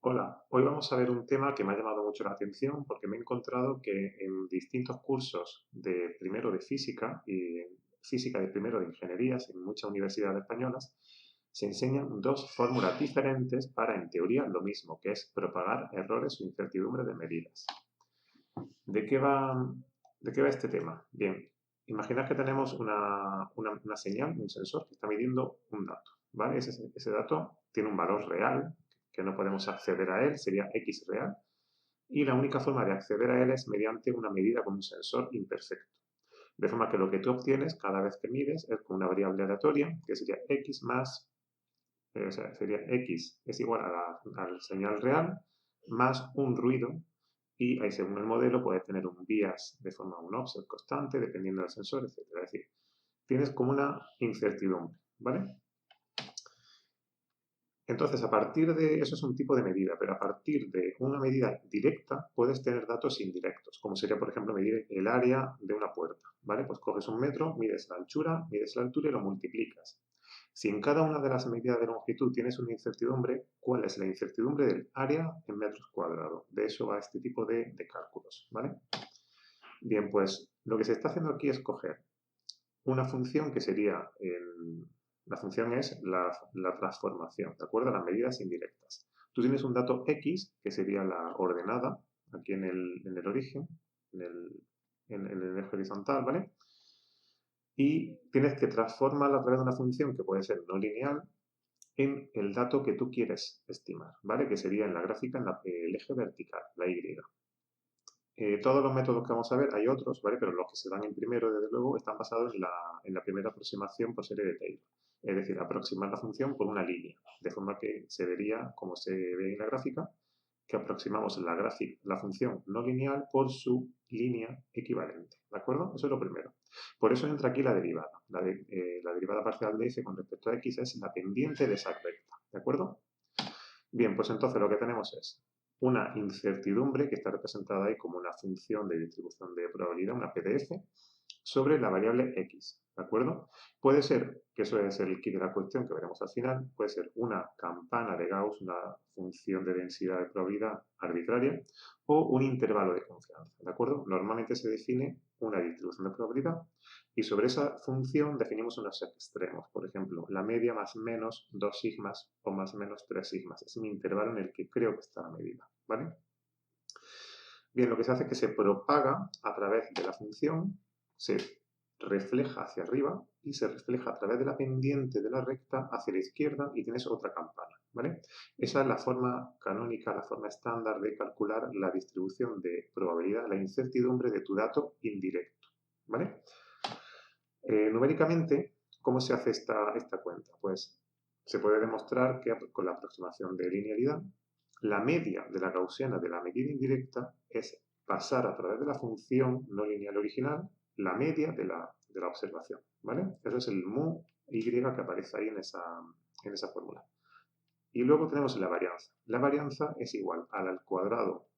Hola, hoy vamos a ver un tema que me ha llamado mucho la atención porque me he encontrado que en distintos cursos de primero de física y física de primero de ingenierías en muchas universidades españolas se enseñan dos fórmulas diferentes para, en teoría, lo mismo, que es propagar errores o incertidumbre de medidas. ¿De qué va, de qué va este tema? Bien, imaginad que tenemos una señal, un sensor que está midiendo un dato, ¿vale? Ese dato tiene un valor real, que no podemos acceder a él, sería X real, y la única forma de acceder a él es mediante una medida con un sensor imperfecto. De forma que lo que tú obtienes cada vez que mides es con una variable aleatoria, que sería X más, o sea, sería X es igual a la señal real, más un ruido, y ahí según el modelo puedes tener un bias de forma un offset constante, dependiendo del sensor, etcétera. Es decir, tienes como una incertidumbre, ¿vale? Entonces, a partir de eso es un tipo de medida, pero a partir de una medida directa puedes tener datos indirectos, como sería, por ejemplo, medir el área de una puerta, ¿vale? Pues coges un metro, mides la anchura, mides la altura y lo multiplicas. Si en cada una de las medidas de longitud tienes una incertidumbre, ¿cuál es la incertidumbre del área en metros cuadrados? De eso va este tipo de cálculos, ¿vale? Bien, pues lo que se está haciendo aquí es coger una función que sería, la función es la transformación, ¿de acuerdo? Las medidas indirectas. Tú tienes un dato X, que sería la ordenada, aquí en el origen, en el eje horizontal, ¿vale? Y tienes que transformarla a través de una función que puede ser no lineal en el dato que tú quieres estimar, ¿vale? Que sería en la gráfica el eje vertical, la Y. Todos los métodos que vamos a ver, hay otros, ¿vale? Pero los que se dan en primero, desde luego, están basados en la primera aproximación por serie de Taylor. Es decir, aproximar la función por una línea, de forma que se vería, como se ve en la gráfica, que aproximamos la función no lineal por su línea equivalente, ¿de acuerdo? Eso es lo primero. Por eso entra aquí la derivada. La derivada parcial de f con respecto a x es la pendiente de esa recta, ¿de acuerdo? Bien, pues entonces lo que tenemos es una incertidumbre que está representada ahí como una función de distribución de probabilidad, una PDF, sobre la variable x, ¿de acuerdo? Puede ser, que eso es el kit de la cuestión que veremos al final, puede ser una campana de Gauss, una función de densidad de probabilidad arbitraria, o un intervalo de confianza, ¿de acuerdo? Normalmente se define una distribución de probabilidad y sobre esa función definimos unos extremos, por ejemplo, la media más menos 2 sigmas o más menos 3 sigmas. Es un intervalo en el que creo que está la medida, ¿vale? Bien, lo que se hace es que se propaga a través de la función, se refleja hacia arriba y se refleja a través de la pendiente de la recta hacia la izquierda y tienes otra campana, ¿vale? Esa es la forma canónica, la forma estándar de calcular la distribución de probabilidad, la incertidumbre de tu dato indirecto, ¿vale? Numéricamente, ¿cómo se hace esta cuenta? Pues se puede demostrar que con la aproximación de linealidad, la media de la gaussiana de la medida indirecta es pasar a través de la función no lineal original la media de la observación, ¿vale? Eso es el mu y que aparece ahí en esa fórmula. Y luego tenemos la varianza. La varianza es igual al cuadrado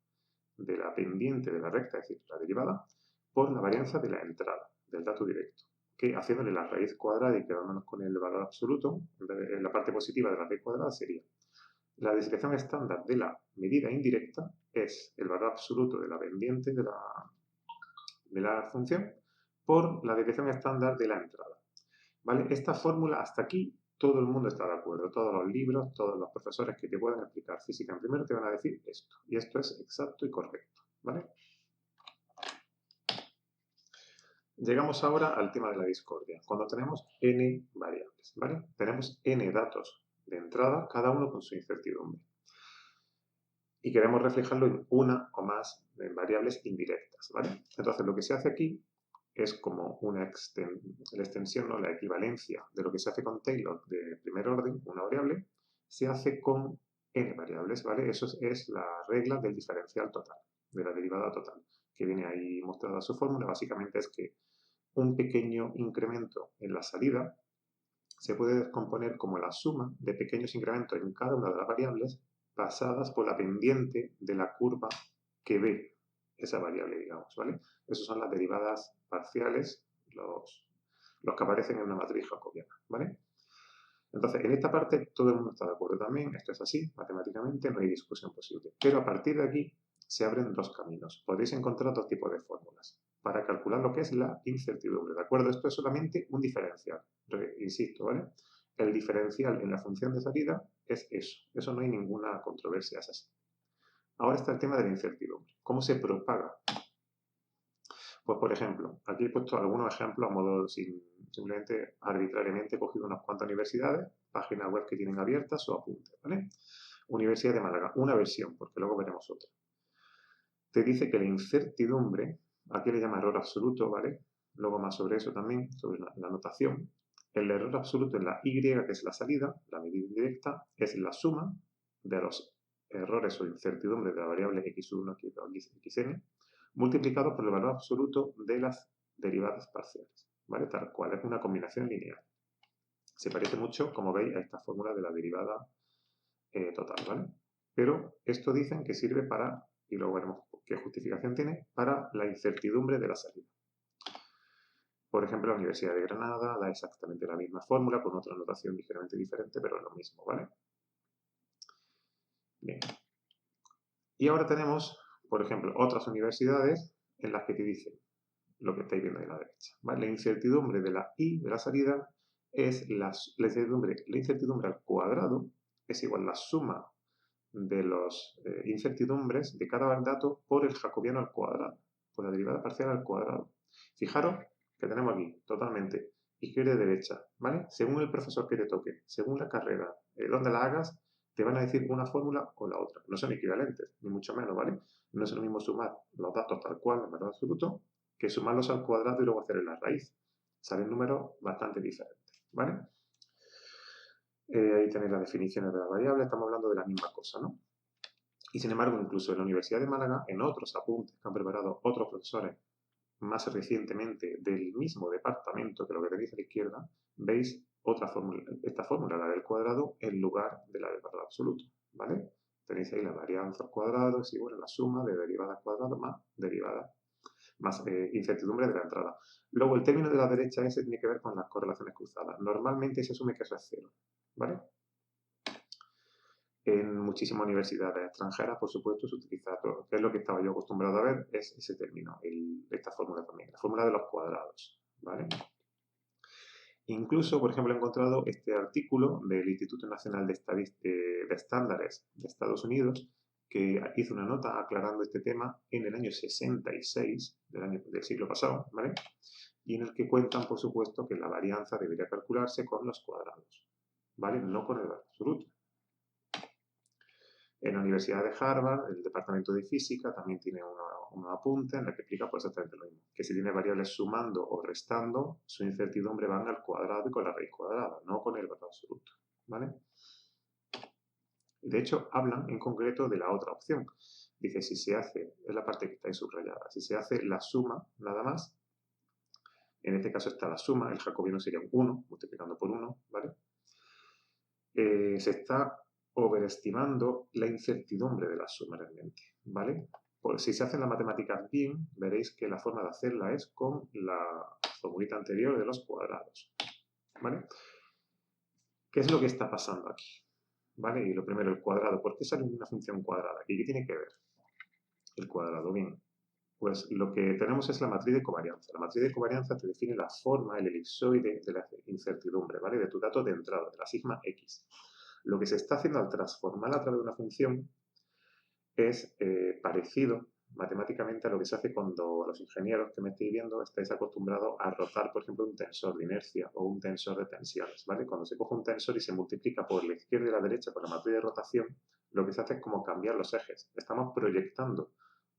de la pendiente de la recta, es decir, la derivada, por la varianza de la entrada, del dato directo, que haciéndole la raíz cuadrada y quedándonos con el valor absoluto, en la parte positiva de la raíz cuadrada sería la desviación estándar de la medida indirecta es el valor absoluto de la pendiente de la función por la desviación estándar de la entrada. ¿Vale? Esta fórmula, hasta aquí, todo el mundo está de acuerdo. Todos los libros, todos los profesores que te puedan explicar física en primero te van a decir esto. Y esto es exacto y correcto. ¿Vale? Llegamos ahora al tema de la discordia, cuando tenemos n variables, ¿vale? Tenemos n datos de entrada, cada uno con su incertidumbre. Y queremos reflejarlo en una o más variables indirectas, ¿vale? Entonces, lo que se hace aquí es como la extensión, ¿no? La equivalencia de lo que se hace con Taylor de primer orden, una variable, se hace con n variables, ¿vale? Eso es la regla del diferencial total, de la derivada total, que viene ahí mostrada su fórmula. Básicamente es que un pequeño incremento en la salida se puede descomponer como la suma de pequeños incrementos en cada una de las variables pasadas por la pendiente de la curva que ve esa variable, digamos, ¿vale? Esas son las derivadas parciales, los que aparecen en una matriz jacobiana, ¿vale? Entonces, en esta parte todo el mundo está de acuerdo también, esto es así, matemáticamente no hay discusión posible. Pero a partir de aquí se abren dos caminos. Podéis encontrar dos tipos de fórmulas para calcular lo que es la incertidumbre, ¿de acuerdo? Esto es solamente un diferencial, insisto, ¿vale? El diferencial en la función de salida es eso no hay ninguna controversia, es así. Ahora está el tema de la incertidumbre. ¿Cómo se propaga? Pues, por ejemplo, aquí he puesto algunos ejemplos a modo simplemente arbitrariamente he cogido unas cuantas universidades, páginas web que tienen abiertas o apuntes, ¿vale? Universidad de Málaga, una versión, porque luego veremos otra. Te dice que la incertidumbre, aquí le llama error absoluto, ¿vale? Luego más sobre eso también, sobre la notación. El error absoluto en la Y, que es la salida, la medida indirecta, es la suma de los errores o incertidumbres de la variable x1, xn, multiplicado por el valor absoluto de las derivadas parciales, ¿vale? Tal cual, es una combinación lineal. Se parece mucho, como veis, a esta fórmula de la derivada total, ¿vale? Pero esto dicen que sirve para, y luego veremos qué justificación tiene, para la incertidumbre de la salida. Por ejemplo, la Universidad de Granada da exactamente la misma fórmula con otra notación ligeramente diferente, pero es lo mismo, ¿vale? Bien. Y ahora tenemos, por ejemplo, otras universidades en las que te dicen lo que estáis viendo ahí a la derecha, ¿vale? La incertidumbre de la I de la salida es la incertidumbre al cuadrado es igual a la suma de las incertidumbres de cada dato por el jacobiano al cuadrado, por la derivada parcial al cuadrado. Fijaros que tenemos aquí totalmente izquierda y derecha, ¿vale? Según el profesor que te toque, según la carrera, donde la hagas, te van a decir una fórmula o la otra. No son equivalentes, ni mucho menos, ¿vale? No es lo mismo sumar los datos tal cual en valor absoluto que sumarlos al cuadrado y luego hacer la raíz. Salen números bastante diferentes, ¿vale? Ahí tenéis las definiciones de las variables, estamos hablando de la misma cosa, ¿no? Y sin embargo, incluso en la Universidad de Málaga, en otros apuntes que han preparado otros profesores más recientemente del mismo departamento que lo que tenéis a la izquierda, veis otra fórmula, esta fórmula, la del cuadrado, en lugar de la del valor absoluto, ¿vale? Tenéis ahí la varianza al cuadrado, es igual a la suma de derivada al cuadrado más derivada, más incertidumbre de la entrada. Luego, el término de la derecha ese tiene que ver con las correlaciones cruzadas. Normalmente se asume que eso es cero, ¿vale? En muchísimas universidades extranjeras, por supuesto, se utiliza todo. ¿Qué es lo que estaba yo acostumbrado a ver? Es ese término, esta fórmula también, la fórmula de los cuadrados, ¿vale? Incluso, por ejemplo, he encontrado este artículo del Instituto Nacional de Estándares de Estados Unidos que hizo una nota aclarando este tema en el año 66 del siglo pasado, ¿vale? Y en el que cuentan, por supuesto, que la varianza debería calcularse con los cuadrados, ¿vale? No con el valor absoluto. En la Universidad de Harvard, el departamento de física también tiene una apunte en la que explica pues, exactamente lo mismo. Que si tiene variables sumando o restando, su incertidumbre van al cuadrado y con la raíz cuadrada, no con el valor absoluto, ¿vale? De hecho, hablan en concreto de la otra opción. Dice, si se hace, es la parte que está ahí subrayada, si se hace la suma nada más, en este caso está la suma, el jacobiano sería un 1, multiplicando por 1, ¿vale? Se está overestimando la incertidumbre de la suma realmente, ¿vale? Pues si se hacen las matemáticas bien, veréis que la forma de hacerla es con la formulita anterior de los cuadrados, ¿vale? ¿Qué es lo que está pasando aquí? ¿Vale? Y lo primero, el cuadrado. ¿Por qué sale una función cuadrada aquí? ¿Qué tiene que ver el cuadrado? Bien, pues lo que tenemos es la matriz de covarianza. La matriz de covarianza te define la forma, el elipsoide de la incertidumbre, ¿vale? De tu dato de entrada, de la sigma x. Lo que se está haciendo al transformar a través de una función es parecido matemáticamente a lo que se hace cuando los ingenieros que me estáis viendo estáis acostumbrados a rotar, por ejemplo, un tensor de inercia o un tensor de tensiones, ¿vale? Cuando se coge un tensor y se multiplica por la izquierda y la derecha por la matriz de rotación, lo que se hace es como cambiar los ejes. Estamos proyectando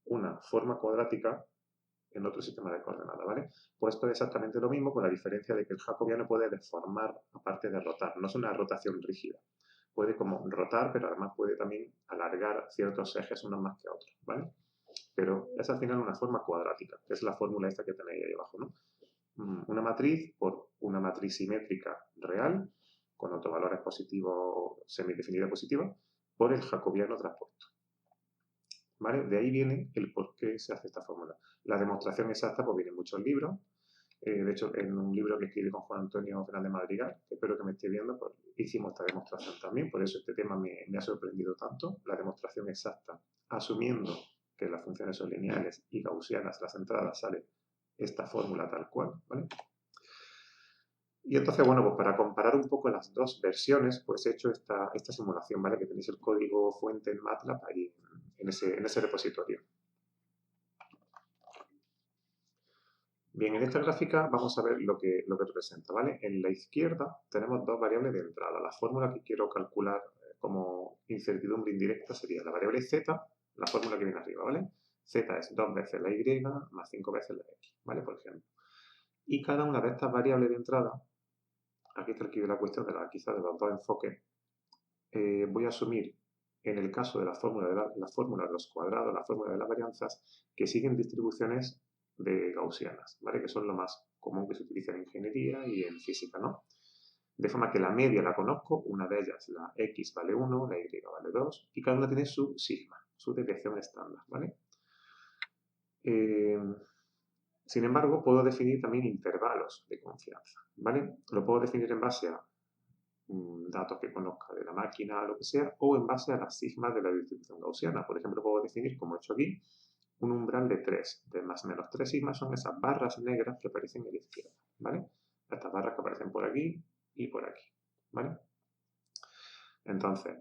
una forma cuadrática en otro sistema de coordenadas, ¿vale? Pues esto es exactamente lo mismo con la diferencia de que el jacobiano puede deformar aparte de rotar, no es una rotación rígida. Puede como rotar, pero además puede también alargar ciertos ejes unos más que otros, ¿vale? Pero es al final una forma cuadrática, que es la fórmula esta que tenéis ahí abajo, ¿no? Una matriz por una matriz simétrica real, con autovalores positivos, semidefinida positiva, por el jacobiano traspuesto. ¿Vale? De ahí viene el por qué se hace esta fórmula. La demostración exacta pues viene en muchos libros, De hecho, en un libro que escribí con Juan Antonio Fernández Madrigal, que espero que me esté viendo, pues hicimos esta demostración también, por eso este tema me ha sorprendido tanto, la demostración exacta, asumiendo que las funciones son lineales y gaussianas, las entradas, sale esta fórmula tal cual, ¿vale? Y entonces, bueno, pues para comparar un poco las dos versiones, pues he hecho esta simulación, ¿vale? Que tenéis el código fuente en MATLAB ahí en ese repositorio. Bien, en esta gráfica vamos a ver lo que representa, ¿vale? En la izquierda tenemos dos variables de entrada. La fórmula que quiero calcular como incertidumbre indirecta sería la variable z, la fórmula que viene arriba, ¿vale? Z es 2 veces la y más 5 veces la x, ¿vale? Por ejemplo. Y cada una de estas variables de entrada, aquí está aquí la cuestión de quizá de los dos enfoques, voy a asumir en el caso de la fórmula de los cuadrados, la fórmula de las varianzas, que siguen distribuciones de gaussianas, ¿vale? Que son lo más común que se utiliza en ingeniería y en física, ¿no? De forma que la media la conozco, una de ellas, la x vale 1, la y vale 2, y cada una tiene su sigma, su desviación estándar, ¿vale? Sin embargo, puedo definir también intervalos de confianza, ¿vale? Lo puedo definir en base a datos que conozca de la máquina, lo que sea, o en base a las sigmas de la distribución gaussiana. Por ejemplo, puedo definir, como he hecho aquí, un umbral de 3, de más o menos 3 sigmas son esas barras negras que aparecen a la izquierda, ¿vale? Estas barras que aparecen por aquí y por aquí, ¿vale? Entonces,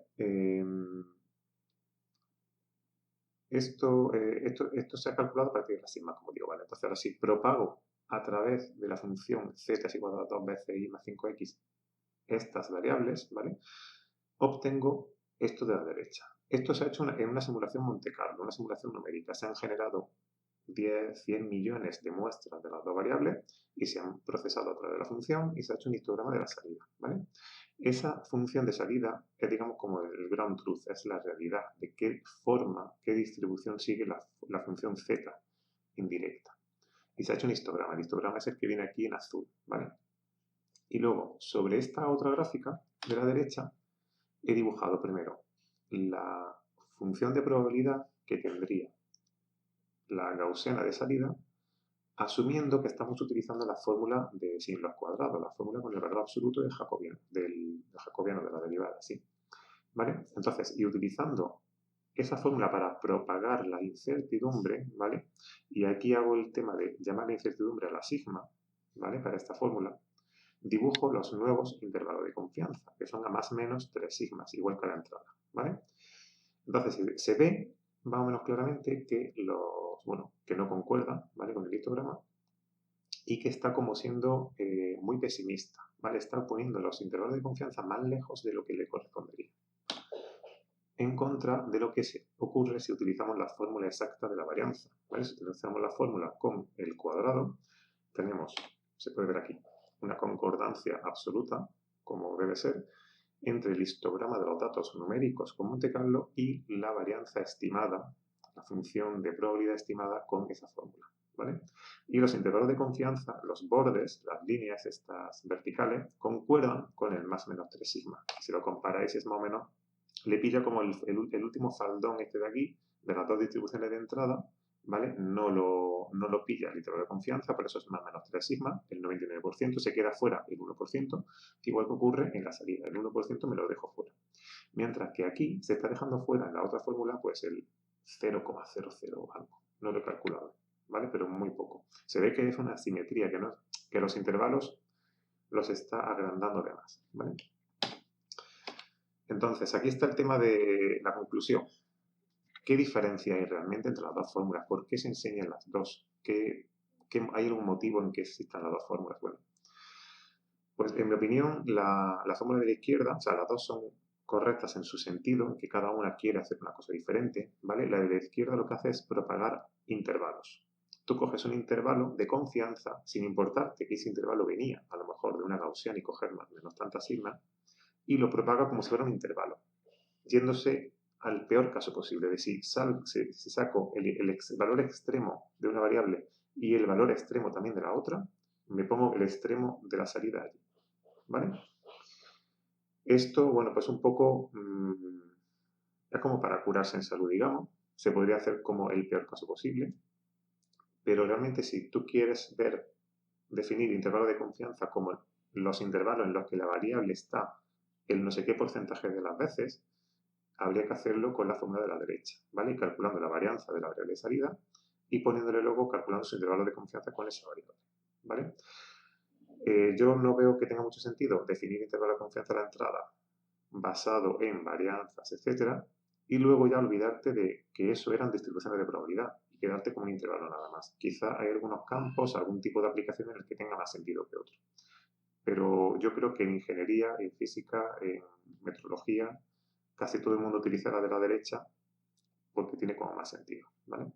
esto se ha calculado a partir de las sigmas, como digo, ¿vale? Entonces, ahora si propago a través de la función z es igual a 2 veces y más 5x estas variables, ¿vale? Obtengo esto de la derecha. Esto se ha hecho en una simulación Monte Carlo, una simulación numérica. Se han generado 10, 100 millones de muestras de las dos variables y se han procesado a través de la función y se ha hecho un histograma de la salida, ¿vale? Esa función de salida es, digamos, como el ground truth, es la realidad de qué forma, qué distribución sigue la función z indirecta. Y se ha hecho un histograma. El histograma es el que viene aquí en azul, ¿vale? Y luego, sobre esta otra gráfica de la derecha, he dibujado primero la función de probabilidad que tendría la gaussiana de salida, asumiendo que estamos utilizando la fórmula de sin los cuadrados, la fórmula con el valor absoluto del jacobiano de la derivada, ¿sí? ¿Vale? Entonces, y utilizando esa fórmula para propagar la incertidumbre, ¿vale? Y aquí hago el tema de llamar la incertidumbre a la sigma, ¿vale? Para esta fórmula, dibujo los nuevos intervalos de confianza, que son a más o menos 3 sigmas, igual que la entrada, ¿vale? Entonces se ve más o menos claramente que que no concuerda, ¿vale? Con el histograma y que está como siendo muy pesimista, ¿vale? Está poniendo los intervalos de confianza más lejos de lo que le correspondería. En contra de lo que ocurre si utilizamos la fórmula exacta de la varianza, ¿vale? Si utilizamos la fórmula con el cuadrado, tenemos, se puede ver aquí, una concordancia absoluta, como debe ser, entre el histograma de los datos numéricos con Monte Carlo y la varianza estimada, la función de probabilidad estimada con esa fórmula, ¿vale? Y los intervalos de confianza, los bordes, las líneas estas verticales, concuerdan con el más o menos 3 sigma. Si lo comparáis es más o menos, le pilla como el último faldón este de aquí, de las dos distribuciones de entrada, ¿vale? No lo pilla el intervalo de confianza, por eso es más o menos 3 sigma, el 99%, se queda fuera el 1%, igual que ocurre en la salida, el 1% me lo dejo fuera. Mientras que aquí se está dejando fuera en la otra fórmula, pues el 0,00 algo, no lo he calculado, ¿vale? Pero muy poco. Se ve que es una asimetría, que los intervalos los está agrandando de más, ¿vale? Entonces, aquí está el tema de la conclusión. ¿Qué diferencia hay realmente entre las dos fórmulas? ¿Por qué se enseñan las dos? ¿Hay algún motivo en que existan las dos fórmulas? Bueno, pues en mi opinión, la fórmula de la izquierda, o sea, las dos son correctas en su sentido, en que cada una quiere hacer una cosa diferente, ¿vale? La de la izquierda lo que hace es propagar intervalos. Tú coges un intervalo de confianza, sin importarte que ese intervalo venía, a lo mejor, de una gaussiana y coger más o menos tantas sigmas, y lo propaga como si fuera un intervalo, yéndose al peor caso posible, de si saco el valor extremo de una variable y el valor extremo también de la otra, me pongo el extremo de la salida allí, ¿vale? Esto, bueno, pues un poco es como para curarse en salud, digamos. Se podría hacer como el peor caso posible, pero realmente si tú quieres ver definir intervalos de confianza como los intervalos en los que la variable está el no sé qué porcentaje de las veces, habría que hacerlo con la fórmula de la derecha, ¿vale? Calculando la varianza de la variable de salida y poniéndole luego calculando su intervalo de confianza con esa variable, ¿vale? Yo no veo que tenga mucho sentido definir intervalo de confianza a la entrada basado en varianzas, etcétera, y luego ya olvidarte de que eso eran distribuciones de probabilidad y quedarte con un intervalo nada más. Quizá hay algunos campos, algún tipo de aplicación en el que tenga más sentido que otro. Pero yo creo que en ingeniería, en física, en metrología, casi todo el mundo utiliza la de la derecha porque tiene como más sentido, ¿vale?